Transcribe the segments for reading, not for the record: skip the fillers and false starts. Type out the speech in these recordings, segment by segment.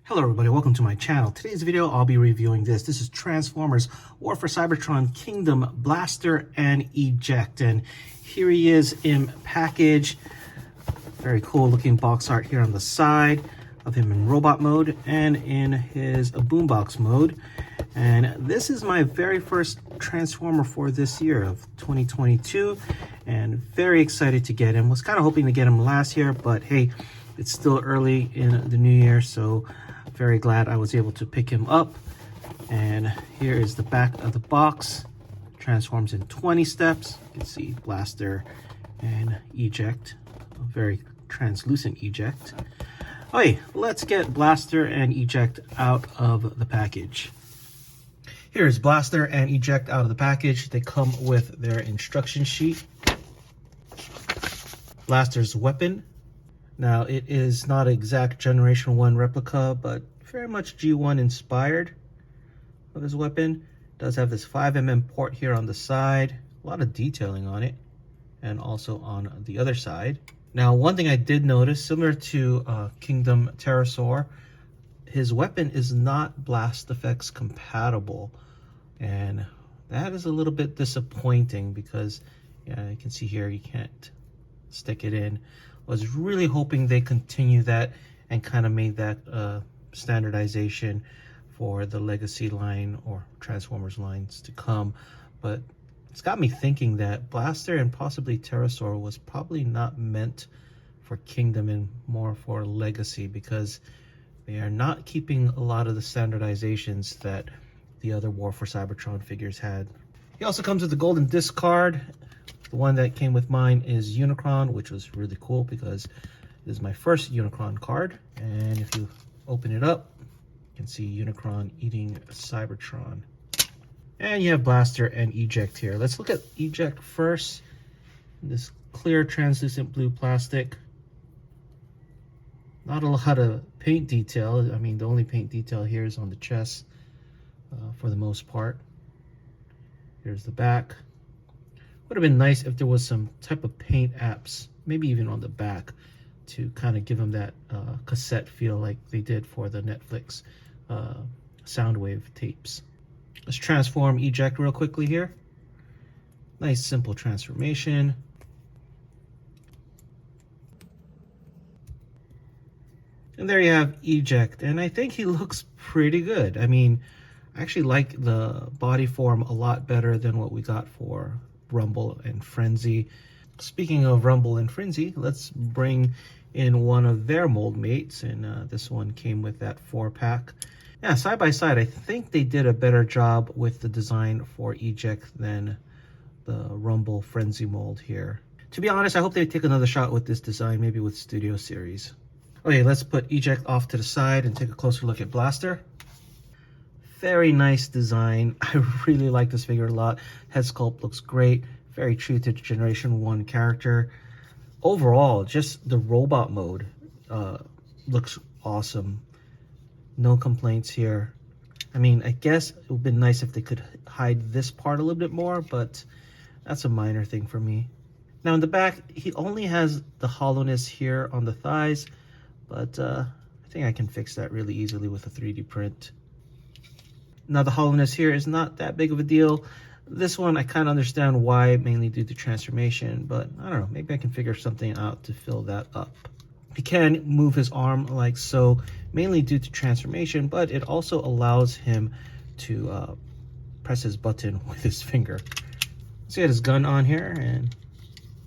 Hello everybody, welcome to my channel. Today's video I'll be reviewing this. This is Transformers War for Cybertron Kingdom Blaster and Eject. And here he is in package. Very cool looking box art here on the side of him in robot mode and in his boombox mode. And this is my very first Transformer for this year of 2022 and very excited to get him. Was kind of hoping to get him last year, but hey, it's still early in the new year, so very glad I was able to pick him up. And here is the back of the box. Transforms in 20 steps. You can see Blaster and Eject, a very translucent Eject. Okay, let's get Blaster and Eject out of the package. Here's Blaster and Eject out of the package. They come with their instruction sheet. Blaster's weapon. Now, it is not an exact Generation 1 replica, but very much G1 inspired of his weapon. It does have this 5mm port here on the side. A lot of detailing on it, and also on the other side. Now, one thing I did notice, similar to Kingdom Pterosaur, his weapon is not blast effects compatible. And that is a little bit disappointing because, yeah, you can see here, you can't stick it in. Was really hoping they continue that and kind of made that standardization for the Legacy line or Transformers lines to come. But it's got me thinking that Blaster and possibly Pterosaur was probably not meant for Kingdom and more for Legacy, because they are not keeping a lot of the standardizations that the other War for Cybertron figures had. He also comes with the golden disc card. The one that came with mine is Unicron, which was really cool because this is my first Unicron card. And if you open it up, you can see Unicron eating Cybertron. And you have Blaster and Eject here. Let's look at Eject first. This clear translucent blue plastic. Not a lot of paint detail. I mean, the only paint detail here is on the chest for the most part. Here's the back. Would have been nice if there was some type of paint apps, maybe even on the back, to kind of give them that cassette feel like they did for the Netflix Soundwave tapes. Let's transform Eject real quickly here. Nice simple transformation. And there you have Eject, and I think he looks pretty good. I mean, I actually like the body form a lot better than what we got for Rumble and Frenzy. Speaking of Rumble and Frenzy, let's bring in one of their mold mates, and this one came with that 4-pack. Yeah, side by side, I think they did a better job with the design for Eject than the Rumble Frenzy mold here. To be honest, I hope they take another shot with this design, maybe with Studio Series. Okay, let's put Eject off to the side and take a closer look at Blaster. Very nice design. I really like this figure a lot. Head sculpt looks great. Very true to Generation 1 character. Overall, just the robot mode looks awesome. No complaints here. I mean, I guess it would have been nice if they could hide this part a little bit more, but that's a minor thing for me. Now in the back, he only has the hollowness here on the thighs, but I think I can fix that really easily with a 3D print. Now the hollowness here is not that big of a deal. This one I kind of understand why, mainly due to transformation, but I don't know, maybe I can figure something out to fill that up. He can move his arm like so, mainly due to transformation, but it also allows him to press his button with his finger. So he had his gun on here and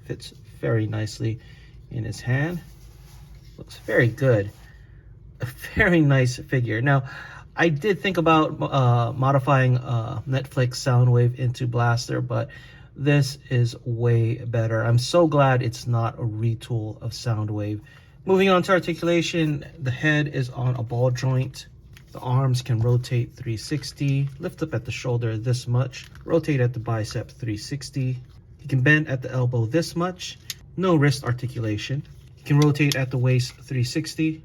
fits very nicely in his hand. Looks very good. A very nice figure. Now, I did think about modifying Netflix Soundwave into Blaster, but this is way better. I'm so glad it's not a retool of Soundwave. Moving on to articulation, the head is on a ball joint. The arms can rotate 360, lift up at the shoulder this much, rotate at the bicep 360. He can bend at the elbow this much, no wrist articulation. He can rotate at the waist 360.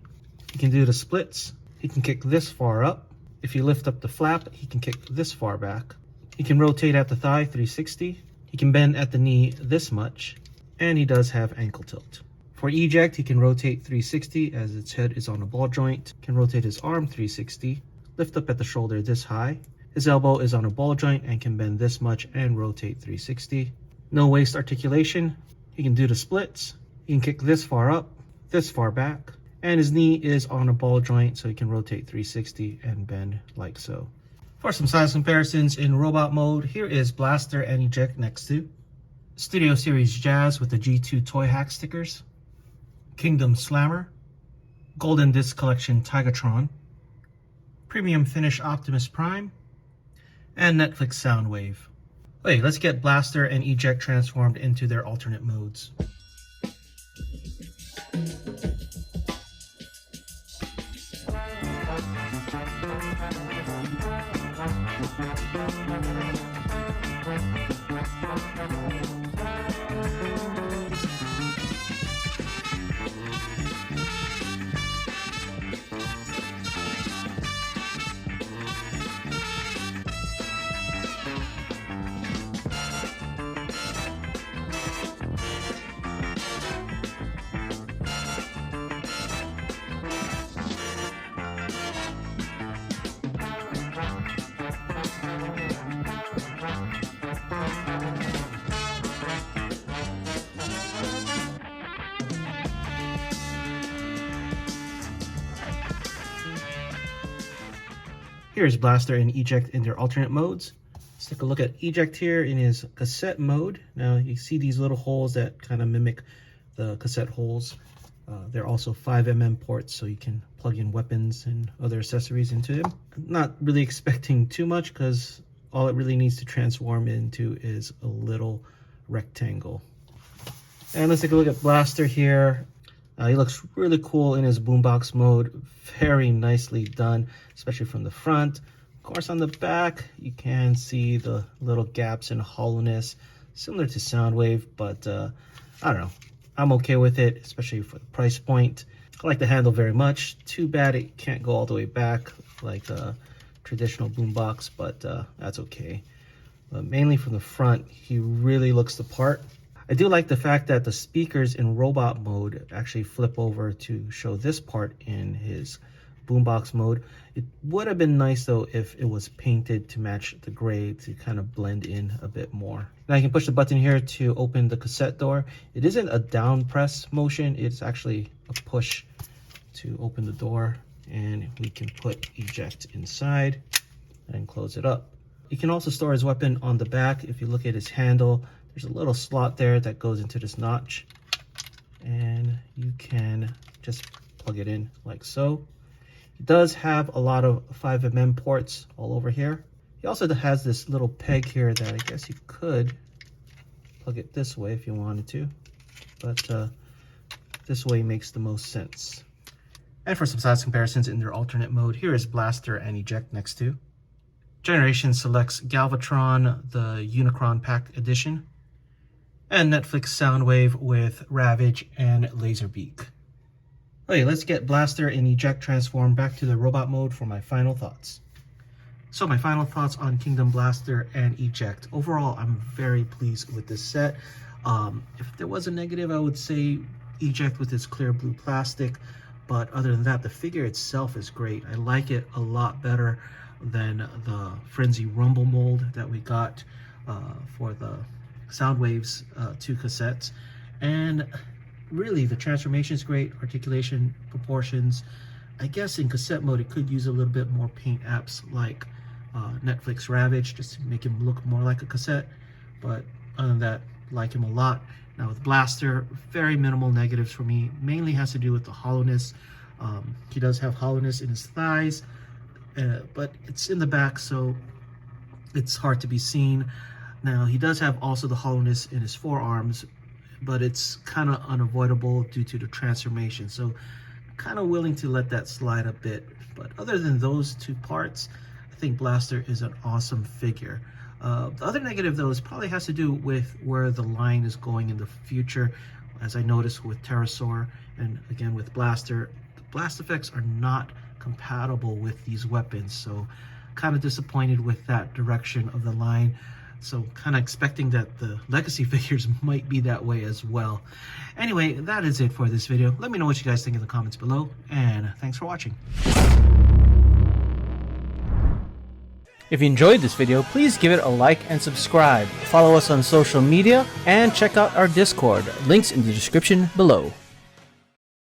He can do the splits. He can kick this far up. If you lift up the flap, he can kick this far back. He can rotate at the thigh 360. He can bend at the knee this much. And he does have ankle tilt. For Eject, he can rotate 360 as its head is on a ball joint. Can rotate his arm 360, lift up at the shoulder this high. His elbow is on a ball joint and can bend this much and rotate 360. No waist articulation. He can do the splits. He can kick this far up, this far back. And his knee is on a ball joint, so he can rotate 360 and bend like so. For some size comparisons in robot mode, here is Blaster and Eject next to Studio Series Jazz with the G2 Toy Hack stickers, Kingdom Slammer, Golden Disc Collection Tigatron, Premium Finish Optimus Prime, and Netflix Soundwave. Okay, let's get Blaster and Eject transformed into their alternate modes. Here's Blaster and Eject in their alternate modes. Let's take a look at Eject here in his cassette mode. Now you see these little holes that kind of mimic the cassette holes. They're also 5mm ports, so you can plug in weapons and other accessories into them. I'm not really expecting too much because all it really needs to transform into is a little rectangle. And let's take a look at Blaster here. He looks really cool in his boombox mode. Very nicely done, especially from the front. Of course, on the back, you can see the little gaps and hollowness, similar to Soundwave, but I don't know. I'm okay with it, especially for the price point. I like the handle very much. Too bad it can't go all the way back like a traditional boombox, but that's okay. But mainly from the front, he really looks the part. I do like the fact that the speakers in robot mode actually flip over to show this part in his boombox mode. It would have been nice though if it was painted to match the gray to kind of blend in a bit more. Now you can push the button here to open the cassette door. It isn't a down press motion, it's actually a push to open the door, and we can put Eject inside and close it up. You can also store his weapon on the back. If you look at his handle, there's a little slot there that goes into this notch, and you can just plug it in like so. It does have a lot of 5mm ports all over here. He also has this little peg here that I guess you could plug it this way if you wanted to, but this way makes the most sense. And for some size comparisons in their alternate mode, here is Blaster and Eject next to. Generation selects Galvatron, the Unicron Pack Edition, and Netflix Soundwave with Ravage and Laserbeak. Okay, let's get Blaster and Eject transformed back to the robot mode for my final thoughts. So my final thoughts on Kingdom Blaster and Eject. Overall, I'm very pleased with this set. If there was a negative, I would say Eject with its clear blue plastic, but other than that, the figure itself is great. I like it a lot better than the Frenzy Rumble mold that we got for the Soundwave's 2 cassettes. And really, the transformation is great, articulation, proportions. I guess in cassette mode, it could use a little bit more paint apps like Netflix Ravage, just to make him look more like a cassette. But other than that, like him a lot. Now with Blaster, very minimal negatives for me. Mainly has to do with the hollowness. He does have hollowness in his thighs, but it's in the back, so it's hard to be seen. Now he does have also the hollowness in his forearms, but it's kind of unavoidable due to the transformation. So kind of willing to let that slide a bit. But other than those 2 parts, I think Blaster is an awesome figure. The other negative though is probably has to do with where the line is going in the future. As I noticed with Pterosaur and again with Blaster, the blast effects are not compatible with these weapons. So kind of disappointed with that direction of the line. So kind of expecting that the legacy figures might be that way as well. Anyway, that is it for this video. Let me know what you guys think in the comments below, and thanks for watching. If you enjoyed this video, please give it a like and subscribe. Follow us on social media and check out our Discord. Links in the description below.